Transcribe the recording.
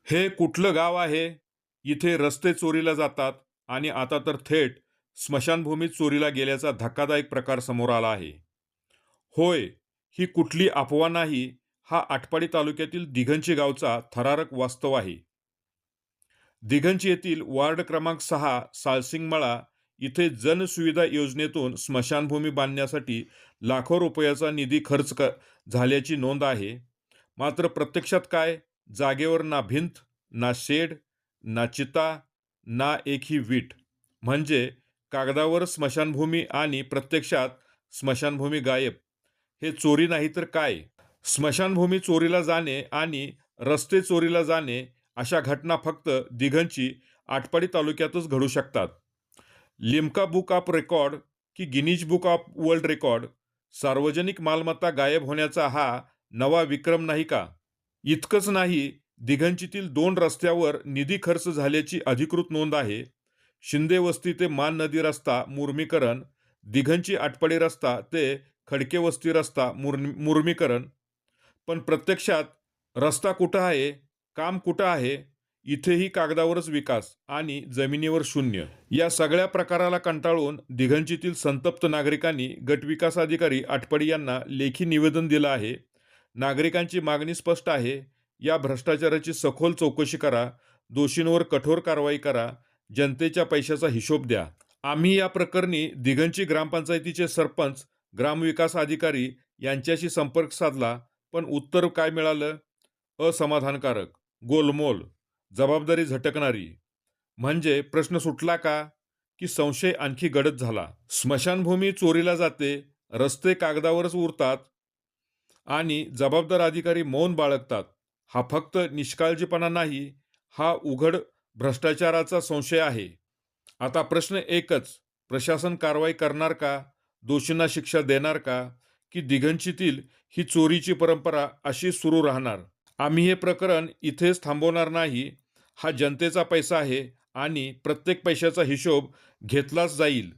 हे कुठलं गाव आहे? इथे रस्ते चोरीला जातात आणि आता तर थेट स्मशानभूमीत चोरीला गेल्याचा धक्कादायक प्रकार समोर आला आहे. होय, ही कुठली अफवा नाही. हा आटपाडी तालुक्यातील दिघंची गावचा थरारक वास्तव आहे. दिघंची येथील वार्ड क्रमांक 6 सालसिंगमळा इथे जनसुविधा योजनेतून स्मशानभूमी बांधण्यासाठी लाखो रुपयाचा निधी झाल्याची नोंद आहे. मात्र प्रत्यक्षात काय? जागेवर ना भिंत, ना शेड, ना चिता, ना एकही वीट. म्हणजे कागदावर स्मशानभूमी आणि प्रत्यक्षात स्मशानभूमी गायब. हे चोरी नाही तर काय? स्मशानभूमी चोरीला जाणे आणि रस्ते चोरीला जाणे अशा घटना फक्त दिघंची आटपाडी तालुक्यातच घडू शकतात. लिम्का बुक ऑफ रेकॉर्ड की Guinness book of world record, सार्वजनिक मालमत्ता गायब होण्याचा हा नवा विक्रम नाही का? इतकंच नाही, दिघंचीतील 2 रस्त्यावर निधी खर्च झाल्याची अधिकृत नोंद आहे. शिंदे वस्ती ते मान नदी रस्ता मुर्मीकरण, दिघंची आटपाडी रस्ता ते खडके वस्ती रस्ता मुर्मीकरण. पण प्रत्यक्षात रस्ता कुठं आहे? काम कुठं आहे? इथेही कागदावरच विकास आणि जमिनीवर शून्य. या सगळ्या प्रकाराला कंटाळून दिघंचीतील संतप्त नागरिकांनी गटविकास अधिकारी आटपाडी यांना लेखी निवेदन दिलं आहे. नागरिकांची मागणी स्पष्ट आहे. या भ्रष्टाचाराची सखोल चौकशी करा, दोषींवर कठोर कारवाई करा, जनतेच्या पैशाचा हिशोब द्या. आम्ही या प्रकरणी दिघंची ग्रामपंचायतीचे सरपंच, ग्रामविकास अधिकारी यांच्याशी संपर्क साधला, पण उत्तर काय मिळालं? असमाधानकारक, गोलमोल, जबाबदारी झटकणारी. म्हणजे प्रश्न सुटला का? की संशय आणखी गडद झाला. स्मशानभूमी चोरीला जाते, रस्ते कागदावरच उरतात आणि जबाबदार अधिकारी मौन बाळगतात. हा फक्त निष्काळजीपणा नाही, हा उघड भ्रष्टाचाराचा संशय आहे. आता प्रश्न एकच, प्रशासन कारवाई करणार का? दोषींना शिक्षा देणार का? की दिघंचीतील ही चोरीची परंपरा अशी सुरू राहणार? आम्ही हे प्रकरण इथेच थांबवणार नाही. हा जनतेचा पैसा आहे आणि प्रत्येक पैशाचा हिशोब घेतलाच जाईल.